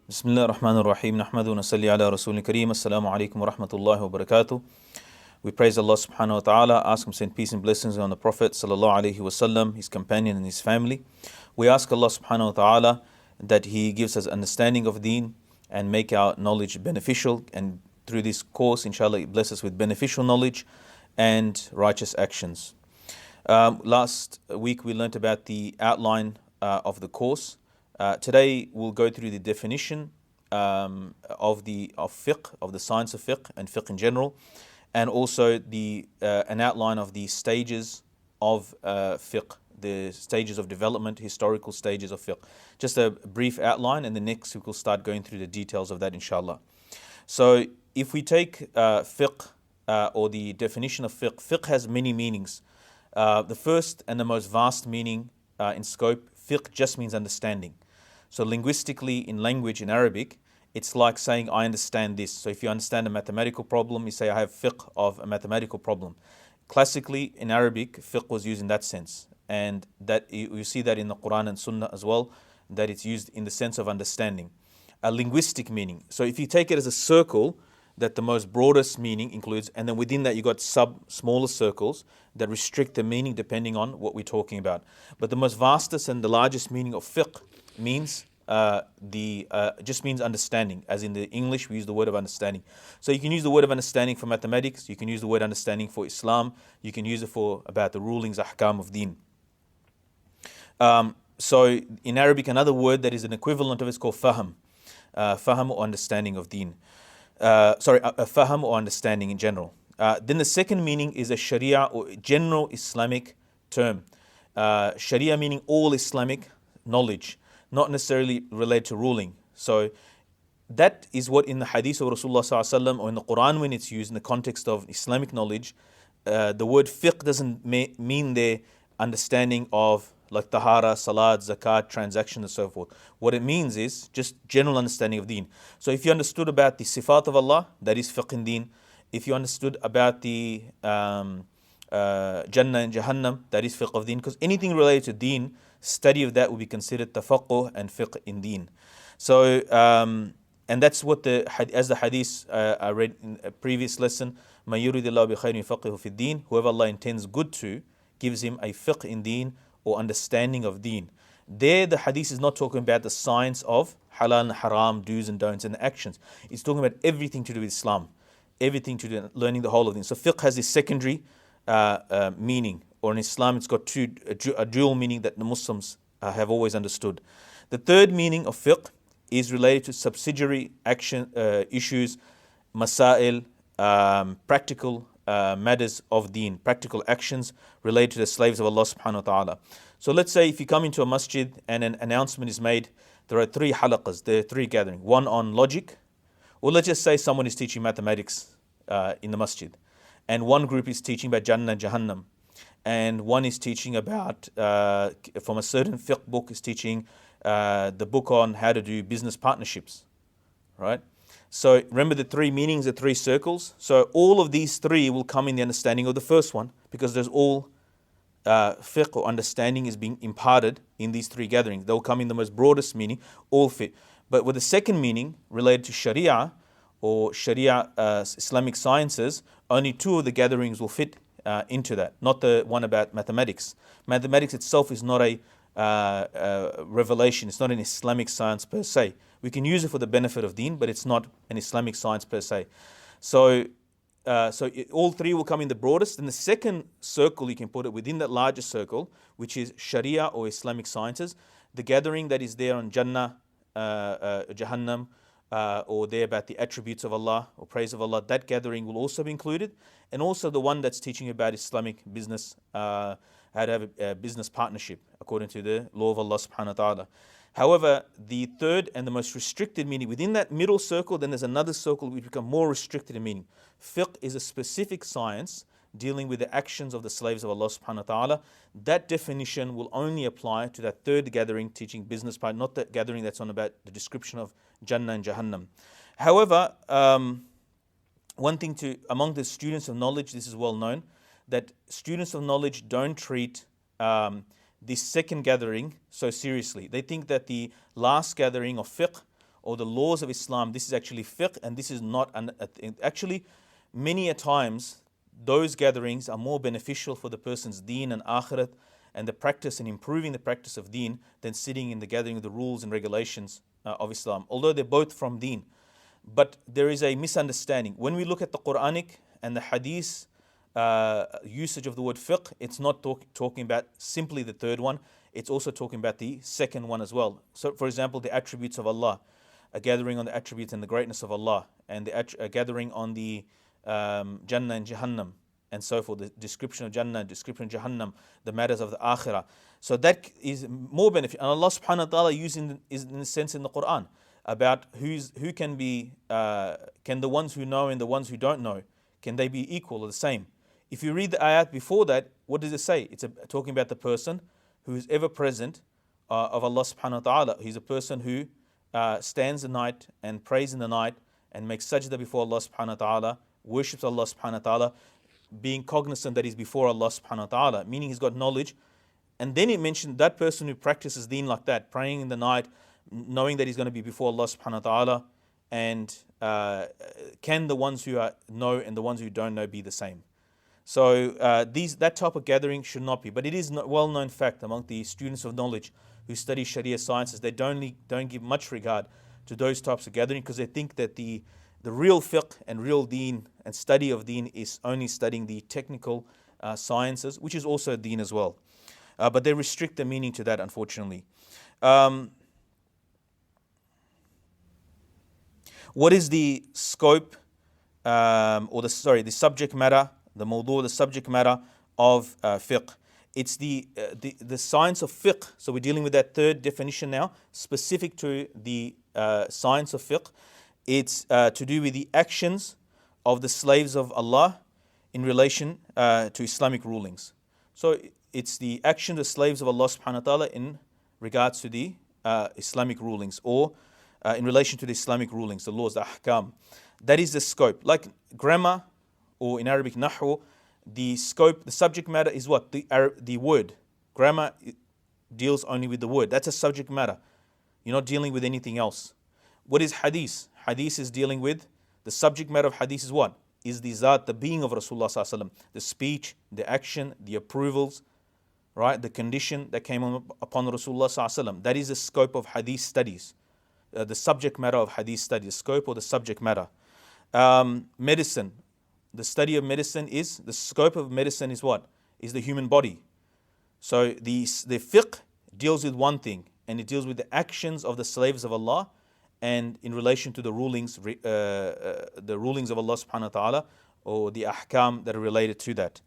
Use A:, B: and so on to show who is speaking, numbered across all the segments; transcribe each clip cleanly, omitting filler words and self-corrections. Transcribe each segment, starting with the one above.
A: Bismillah ar-Rahman ar-Rahim. Nahmadu wa nasalli ala Rasulil Kareem. Assalamu alaikum wa rahmatullahi wa barakatuh. We praise Allah subhanahu wa ta'ala, ask Him to send peace and blessings on the Prophet sallallahu alaihi wasallam, his companion and his family. We ask Allah subhanahu wa ta'ala that He gives us understanding of deen and make our knowledge beneficial, and through this course, inshallah, He bless us with beneficial knowledge and righteous actions. Last week we learnt about the outline of the course. Today we'll go through the definition of fiqh, of the science of fiqh and fiqh in general, and also an outline of the stages of fiqh, the stages of development, historical stages of fiqh. Just a brief outline, and then next week we'll start going through the details of that, inshallah. So if we take fiqh or the definition of fiqh, fiqh has many meanings. The first and the most vast meaning in scope, fiqh just means understanding. So linguistically, in language, in Arabic, it's like saying, I understand this. So if you understand a mathematical problem, you say, I have fiqh of a mathematical problem. Classically, in Arabic, fiqh was used in that sense. And that you see that in the Quran and Sunnah as well, that it's used in the sense of understanding. A linguistic meaning. So if you take it as a circle, that the most broadest meaning includes, and then within that you got smaller circles that restrict the meaning depending on what we're talking about. But the most vastest and the largest meaning of fiqh means just means understanding. As in the English, we use the word of understanding. So you can use the word of understanding for mathematics, you can use the word understanding for Islam, you can use it for about the rulings, ahkam of deen. So in Arabic, another word that is an equivalent of it is called fahm. Fahm or understanding of deen. Fahm or understanding in general. Then the second meaning is a Sharia or general Islamic term. Sharia meaning all Islamic knowledge, not necessarily related to ruling. So that is what in the hadith of Rasulullah ﷺ or in the Quran, when it's used in the context of Islamic knowledge, the word fiqh doesn't mean their understanding of like tahara, salat, zakat, transaction and so forth. What it means is just general understanding of deen. So if you understood about the sifat of Allah, that is fiqh in deen. If you understood about the Jannah and Jahannam, that is fiqh of deen. Because anything related to deen, study of that will be considered tafaqquh and fiqh in deen. So, and that's what as the hadith I read in a previous lesson, مَن يُرِدِ اللَّهُ بِخَيْرٍ يُفَقِّهُ فِي الدِّينِ, whoever Allah intends good to, gives him a fiqh in deen or understanding of deen. There the hadith is not talking about the science of halal and haram, do's and don'ts and actions. It's talking about everything to do with Islam, everything to do with learning the whole of deen. So fiqh has this secondary meaning, or in Islam it's got a dual meaning that the Muslims have always understood. The third meaning of fiqh is related to subsidiary action issues, masail, practical matters of deen, practical actions related to the slaves of Allah subhanahu wa ta'ala. So let's say if you come into a masjid and an announcement is made, there are 3 halaqas, there are 3 gatherings, one on logic, or let's just say someone is teaching mathematics in the masjid, and one group is teaching about Jannah and Jahannam, and one is teaching about, from a certain fiqh book, is teaching the book on how to do business partnerships, right? So remember the 3 meanings, the 3 circles. So all of these 3 will come in the understanding of the first one, because there's all fiqh or understanding is being imparted in these 3 gatherings. They'll come in the most broadest meaning, all fit. But with the second meaning related to Sharia or Sharia Islamic sciences, only 2 of the gatherings will fit into that, not the one about mathematics. Mathematics itself is not a revelation, it's not an Islamic science per se. We can use it for the benefit of deen, but it's not an Islamic science per se. So all 3 will come in the broadest. In the second circle, you can put it within that larger circle, which is Sharia or Islamic sciences. The gathering that is there on Jannah, Jahannam, or there about the attributes of Allah or praise of Allah, that gathering will also be included. And also the one that's teaching about Islamic business, how to have a business partnership according to the law of Allah subhanahu wa ta'ala. However, the third and the most restricted meaning, within that middle circle, then there's another circle which become more restricted in meaning. Fiqh is a specific science dealing with the actions of the slaves of Allah subhanahu wa ta'ala. That definition will only apply to that third gathering teaching business part, not that gathering that's on about the description of Jannah and Jahannam. However, one thing among the students of knowledge, this is well known, that students of knowledge don't treat this second gathering so seriously. They think that the last gathering of fiqh or the laws of Islam, this is actually fiqh, and this is not actually many a times those gatherings are more beneficial for the person's deen and akhirat and the practice and improving the practice of deen than sitting in the gathering of the rules and regulations of Islam, although they're both from deen. But there is a misunderstanding. When we look at the Quranic and the Hadith usage of the word fiqh, it's not talking about simply the third one, it's also talking about the second one as well. So, for example, the attributes of Allah, a gathering on the attributes and the greatness of Allah, and a gathering on the Jannah and Jahannam, and so forth, the description of Jannah, description of Jahannam, the matters of the Akhirah. So that is more benefit. And Allah subhanahu wa ta'ala using is in a sense in the Quran about who can be, can the ones who know and the ones who don't know, can they be equal or the same? If you read the ayat before that, what does it say? It's talking about the person who is ever present of Allah subhanahu wa ta'ala. He's a person who stands the night and prays in the night and makes sajda before Allah subhanahu wa ta'ala, worships Allah subhanahu wa ta'ala, being cognizant that he's before Allah subhanahu wa ta'ala, meaning he's got knowledge. And then it mentioned that person who practices deen like that, praying in the night, knowing that he's going to be before Allah subhanahu wa ta'ala, and can the ones who know and the ones who don't know be the same? So that type of gathering should not be. But it is a well-known fact among the students of knowledge who study Sharia sciences, they don't give much regard to those types of gathering because they think that the real fiqh and real deen and study of deen is only studying the technical sciences, which is also deen as well. But they restrict the meaning to that, unfortunately. What is the scope the subject matter, the mawdu', the subject matter of fiqh? It's the science of fiqh. So we're dealing with that third definition now, specific to the science of fiqh. It's to do with the actions of the slaves of Allah in relation to Islamic rulings. So it's the action of the slaves of Allah subhanahu wa ta'ala in regards to the Islamic rulings, or in relation to the Islamic rulings, the laws, the ahkam. That is the scope. Like grammar, or in Arabic nahwu, the scope, the subject matter is what? The word. Grammar deals only with the word. That's a subject matter. You're not dealing with anything else. What is hadith? Hadith is dealing with, the subject matter of hadith is what? Is the zat, the being of Rasulullah sallallahu alaihi wasallam, the speech, the action, the approvals, right? The condition that came upon Rasulullah sallallahu alaihi wasallam. That is the scope of hadith studies. The subject matter of hadith studies, the scope or the subject matter. Medicine. The study of medicine is, the scope of medicine is what? Is the human body. So the fiqh deals with one thing, and it deals with the actions of the slaves of Allah, and in relation to the rulings of Allah subhanahu wa ta'ala, or the ahkam that are related to that.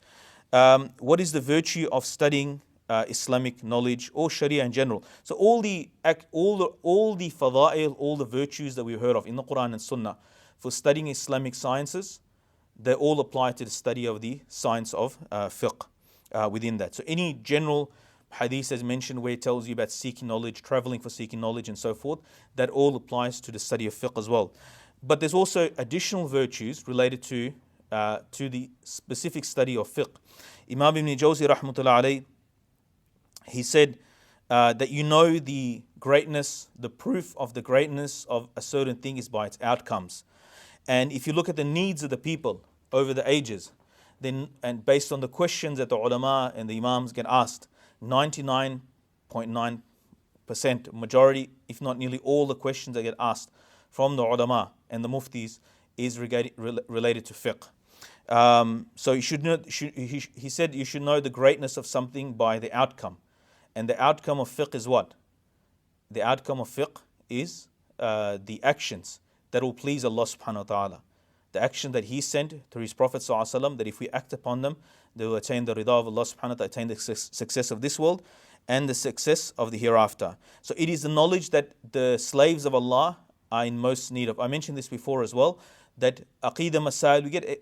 A: What is the virtue of studying Islamic knowledge or Sharia in general? So all the fada'il, all the virtues that we've heard of in the Quran and Sunnah for studying Islamic sciences, they all apply to the study of the science of fiqh within that. So any general hadith as mentioned where it tells you about seeking knowledge, traveling for seeking knowledge and so forth, that all applies to the study of fiqh as well. But there's also additional virtues related to the specific study of fiqh. Imam Ibn Jawzi rahmatullah alayh, he said that you know the greatness, the proof of the greatness of a certain thing is by its outcomes. And if you look at the needs of the people over the ages, then, and based on the questions that the ulama and the imams get asked, 99.9% majority, if not nearly all the questions that get asked from the ulama and the muftis is related to fiqh. So you should know, he said you should know the greatness of something by the outcome. And the outcome of fiqh is what? The outcome of fiqh is the actions that will please Allah subhanahu wa ta'ala. The action that He sent through His Prophet sallallahu alaihi wasallam, that if we act upon them, they will attain the rida of Allah subhanahu wa ta'ala, attain the success of this world and the success of the hereafter. So it is the knowledge that the slaves of Allah are in most need of. I mentioned this before as well, that aqidah masail, we get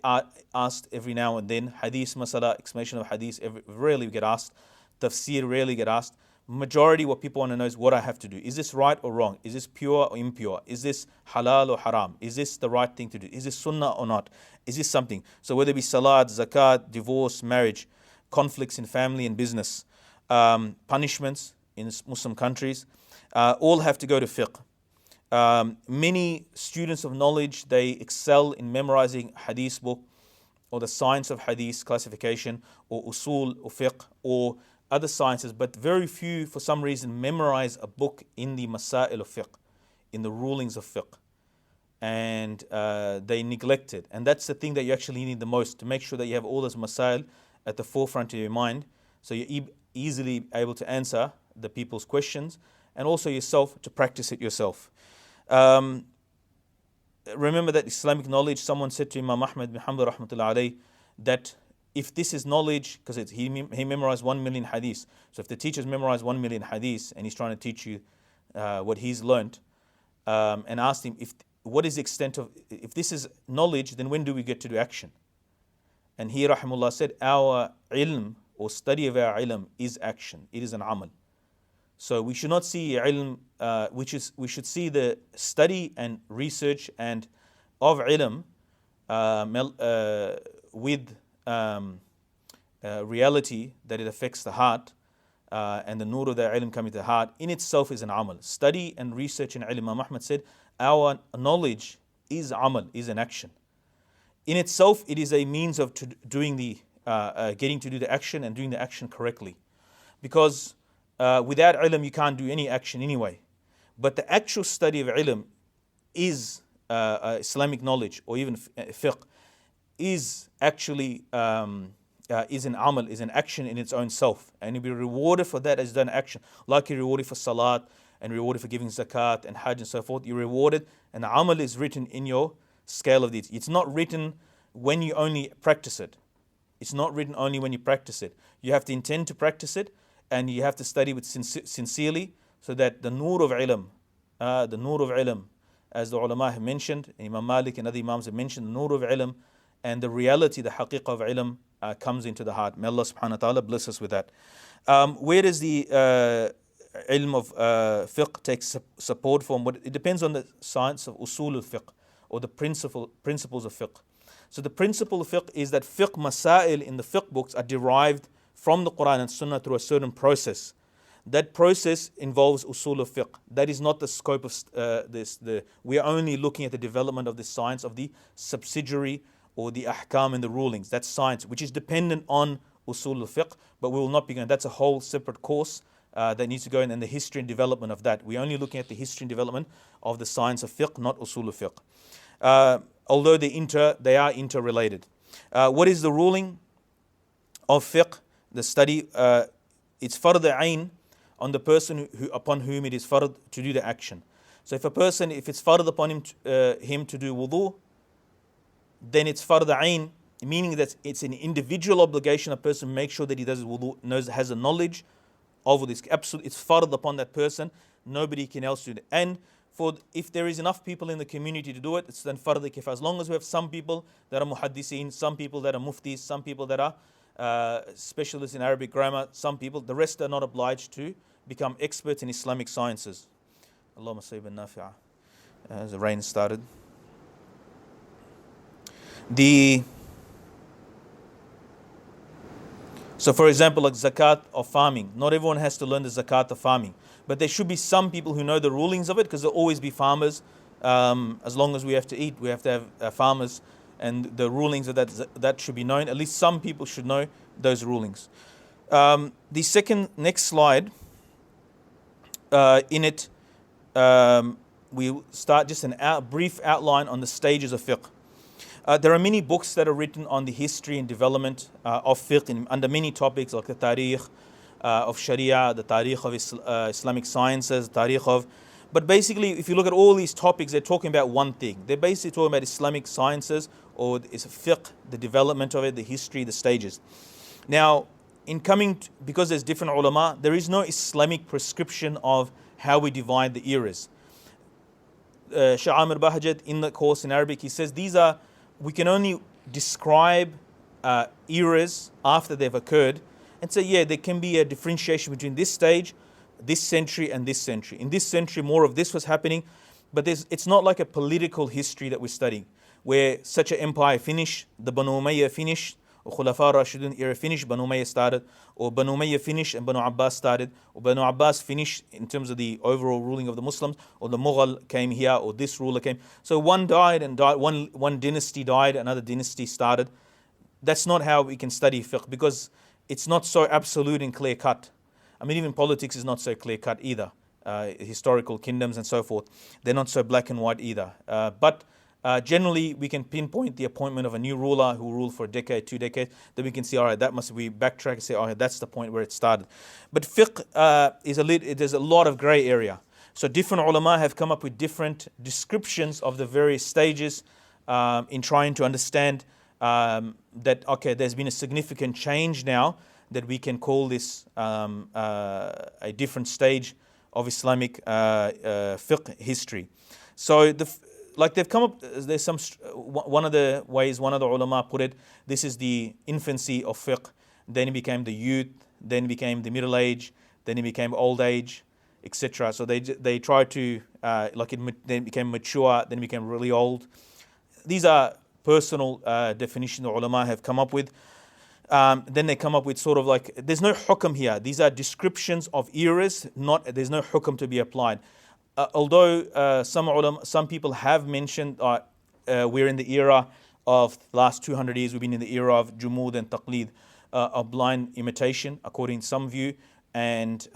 A: asked every now and then, hadith masala, explanation of hadith, rarely we get asked, tafsir rarely get asked. Majority what people want to know is what I have to do. Is this right or wrong? Is this pure or impure? Is this halal or haram? Is this the right thing to do? Is this sunnah or not? Is this something? So whether it be salat, zakat, divorce, marriage, conflicts in family and business, punishments in Muslim countries, all have to go to fiqh. Many students of knowledge, they excel in memorizing hadith book or the science of hadith classification or usul or fiqh or other sciences, but very few for some reason memorize a book in the masail of fiqh, in the rulings of fiqh, and they neglect it. And that's the thing that you actually need the most, to make sure that you have all those masail at the forefront of your mind, so you're easily able to answer the people's questions, and also yourself to practice it yourself. Remember that Islamic knowledge, someone said to Imam Ahmad bin Hanbal rahmatullah alayh, that if this is knowledge, because he memorized 1 million hadiths, so if the teacher's memorized 1 million hadiths and he's trying to teach you what he's learnt, and asked him, what is the extent of, if this is knowledge, then when do we get to do action? And he rahimullah said, our ilm, or study of our ilm, is action. It is an amal. So we should not see ilm, we should see the study and research and of ilm with reality, that it affects the heart, and the nur of the ilm coming to the heart in itself is an amal. Study and research in ilm, Imam Ahmad said, our knowledge is amal, is an action. In itself, it is a means of doing the getting to do the action and doing the action correctly, because without ilm you can't do any action anyway. But the actual study of ilm is Islamic knowledge, or even fiqh, is actually is an amal, is an action in its own self, and you'll be rewarded for that as done action. Like you're rewarded for salat and rewarded for giving zakat and hajj and so forth. You're rewarded, and the amal is written in your scale of deeds. It's not written when you only practice it. It's not written only when you practice it. You have to intend to practice it, and you have to study with sincerely, so that the nur of ilm, as the ulama have mentioned, and Imam Malik and other imams have mentioned, the nur of ilm and the reality, the haqiqah of ilm comes into the heart. May Allah subhanahu wa ta'ala bless us with that. Where does the ilm of fiqh take support from? It depends on the science of usul al-fiqh, or the principles of fiqh. So the principle of fiqh is that fiqh masail in the fiqh books are derived from the Quran and Sunnah through a certain process. That process involves usul of fiqh. That is not the scope of we are only looking at the development of the science of the subsidiary or the ahkam and the rulings. That's science, which is dependent on usul of fiqh, but we will not be going. That's a whole separate course that needs to go in, and the history and development of that. We're only looking at the history and development of the science of fiqh, not usul of fiqh. Although they are interrelated. What is the ruling of fiqh? The study, it's fard ayn on the person upon whom it is fard to do the action. So if it's fard upon him to do wudu, then it's fard ayn, meaning that it's an individual obligation. A person makes sure that he does his wudu, has a knowledge of this. Absolutely, it's fard upon that person. Nobody can else do it. And if there is enough people in the community to do it, it's then fard kifaya. As long as we have some people that are muhaddiseen, some people that are muftis, some people that are specialists in Arabic grammar, some people, the rest are not obliged to become experts in Islamic sciences. Allahumma sayyibun nafi'a. As the rain started. So for example, like zakat of farming. Not everyone has to learn the zakat of farming, but there should be some people who know the rulings of it, because there'll always be farmers. As long as we have to eat, we have to have farmers, and the rulings of that should be known. At least some people should know those rulings. The next slide, in it, we start just a brief outline on the stages of fiqh. There are many books that are written on the history and development of fiqh under many topics, like the tarikh of Sharia, the tarikh of Islamic sciences, but basically, if you look at all these topics, they're talking about one thing. They're basically talking about Islamic sciences, or it's fiqh, the development of it, the history, the stages. Now, because there's different ulama, there is no Islamic prescription of how we divide the eras. Shaykh Aamir Bahjat, in the course in Arabic, he says we can only describe eras after they've occurred, and say, there can be a differentiation between this stage, this century, and this century. In this century, more of this was happening, but it's not like a political history that we're studying, where such an empire finished, the Banu Umayyah finished, or Khulafa Rashidun era finished, Banu Umayyah started, or Banu Umayyah finished and Banu Abbas started, or Banu Abbas finished in terms of the overall ruling of the Muslims, or the Mughal came here, or this ruler came. So one died and died, one dynasty died, another dynasty started. That's not how we can study fiqh, because it's not so absolute and clear cut. I mean, even politics is not so clear cut either. Historical kingdoms and so forth, they're not so black and white either. But generally, we can pinpoint the appointment of a new ruler who ruled for a decade, 2 decades. Then we can see, all right, that must be backtrack and say, all right, that's the point where it started. But fiqh there's a lot of grey area. So different ulama have come up with different descriptions of the various stages in trying to understand that, okay, there's been a significant change now, that we can call this a different stage of Islamic fiqh history. So they've come up, there's one of the ways one of the ulama put it, this is the infancy of fiqh, then it became the youth, then it became the middle age, then it became old age, etc. So they try to, then it became mature, then it became really old. These are personal definitions the ulama have come up with. Then they come up with sort of like, there's no hukm here. These are descriptions of eras, there's no hukm to be applied. Although some people have mentioned we're in the era of the last 200 years, we've been in the era of jumud and taqlid, of blind imitation, according to some view, and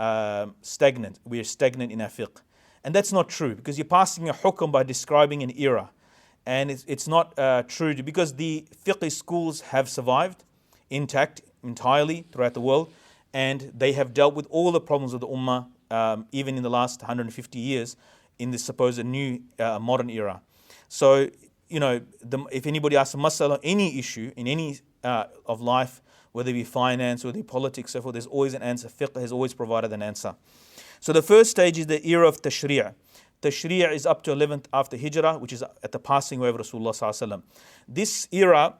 A: stagnant. We're stagnant in our fiqh. And that's not true, because you're passing a hukm by describing an era. And it's not true, because the fiqh schools have survived intact entirely throughout the world, and they have dealt with all the problems of the ummah, even in the last 150 years, in this supposed new modern era. So, if anybody asks a masala, any issue in any of life, whether it be finance, whether it be politics, so forth, there's always an answer. Fiqh has always provided an answer. So the first stage is the era of tashri'. Tashri' is up to 11th after Hijrah, which is at the passing away of Rasulullah sallallahu alaihi wasallam. This era,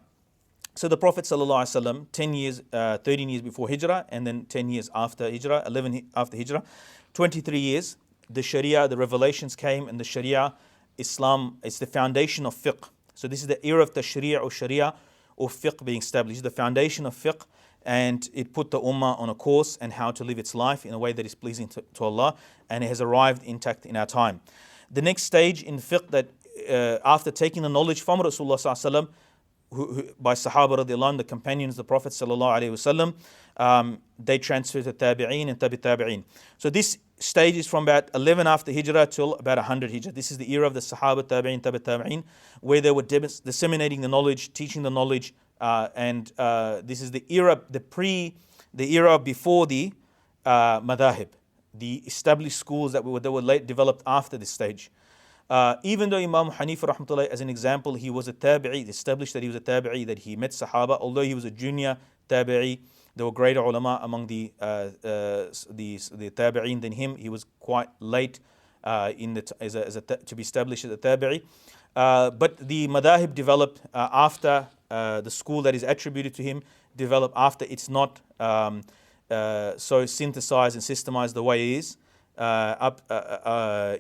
A: so the Prophet ﷺ, 13 years before Hijrah, and then 10 years after Hijrah, 11 after Hijrah, 23 years, the Sharia, the revelations came, and the Sharia, Islam, is the foundation of fiqh. So this is the era of Tashri' or Sharia or fiqh being established, the foundation of fiqh, and it put the ummah on a course and how to live its life in a way that is pleasing to Allah, and it has arrived intact in our time. The next stage in fiqh, that after taking the knowledge from Rasulullah ﷺ, by Sahaba radiallahu anh, the companions of the Prophet sallallahu alaihi wasallam, they transferred to Tabi'een and Tabi'een. So this stage is from about 11 after Hijrah till about 100 Hijrah. This is the era of the Sahaba, Tabi'een, Tabi'een, where they were disseminating the knowledge, teaching the knowledge, and this is the era, the era before the madahib, the established schools that were late developed after this stage. Even though Imam Hanifa rahmatullah, as an example, he was a tabi'i, established that he was a tabi'i, that he met Sahaba, although he was a junior tabi'i, there were greater ulama among the tabi'in than him. He was quite late to be established as a tabi'i. But the madahib developed after the school that is attributed to him developed after. It's not so synthesized and systemized the way it is.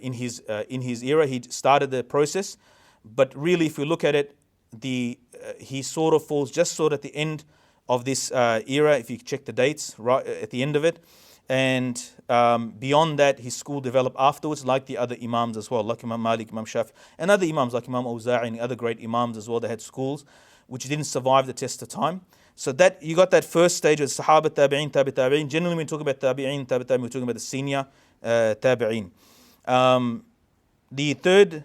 A: In his era, he started the process, but really, if we look at it, he sort of falls just sort of at the end of this era. If you check the dates, right at the end of it, and beyond that, his school developed afterwards, like the other imams as well, like Imam Malik, Imam Shafi, and other imams like Imam Awza'i and other great imams as well. They had schools which didn't survive the test of time. So that you got that first stage of Sahaba, Tabi'in, Tabi'in. Generally, when we talk about Tabi'in, we're talking about the senior Tabi'in. The third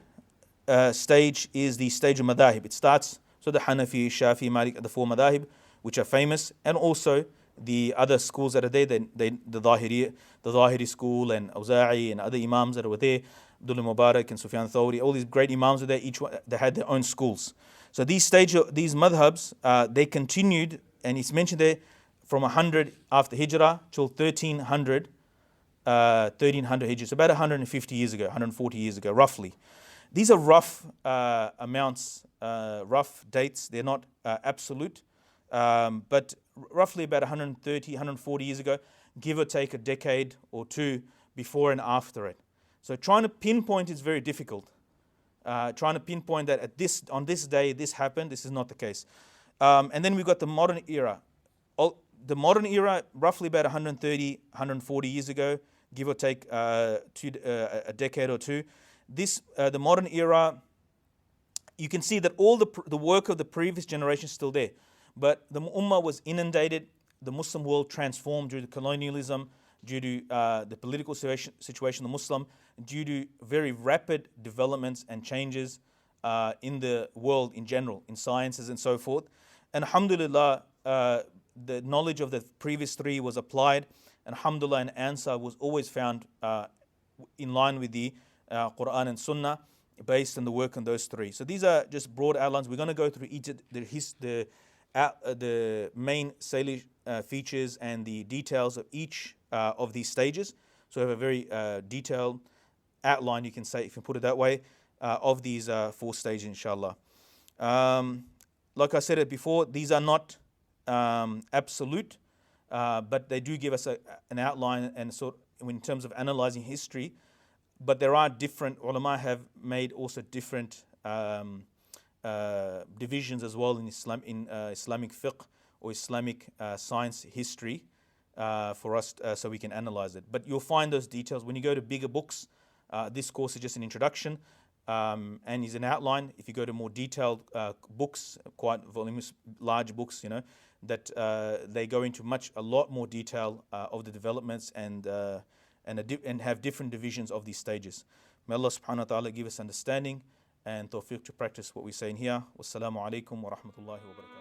A: stage is the stage of Madahib. It starts, so the Hanafi, Shafi, Malik, the four Madahib, which are famous, and also the other schools that are there, the Zahiri school, and Awza'i, and other imams that were there, Abdullah Mubarak and Sufyan Thawri, all these great imams were there, each one, they had their own schools. So these madhabs, they continued, and it's mentioned there, from 100 after Hijrah till 1300 Hijrah. It's about 150 years ago, 140 years ago, roughly. These are rough amounts, rough dates. They're not absolute, but roughly about 130, 140 years ago, give or take a decade or two before and after it. So trying to pinpoint is very difficult. Trying to pinpoint that on this day this happened, this is not the case. And then we've got the modern era. The modern era, roughly about 130, 140 years ago, give or take a decade or two. The modern era, you can see that all the work of the previous generation is still there. But the Ummah was inundated, the Muslim world transformed due to colonialism, due to the political situation of the Muslim, due to very rapid developments and changes in the world in general, in sciences and so forth. And alhamdulillah, the knowledge of the previous three was applied, and alhamdulillah, an answer was always found in line with the Quran and Sunnah, based on the work on those three. So these are just broad outlines. We're going to go through each of the main salient features and the details of each of these stages. So we have a very detailed outline, you can say, if you put it that way, of these four stages, inshallah. Like I said it before, these are not absolute, but they do give us an outline and in terms of analyzing history. But there are different, ulama have made also different divisions as well in Islamic fiqh or Islamic science history for us so we can analyze it. But you'll find those details when you go to bigger books. This course is just an introduction and is an outline. If you go to more detailed books, quite voluminous, large books, that they go into a lot more detail of the developments and have different divisions of these stages. May Allah subhanahu wa ta'ala give us understanding and tawfiq to practice what we say in here. Wassalamu alaikum wa rahmatullahi wa barakatuh.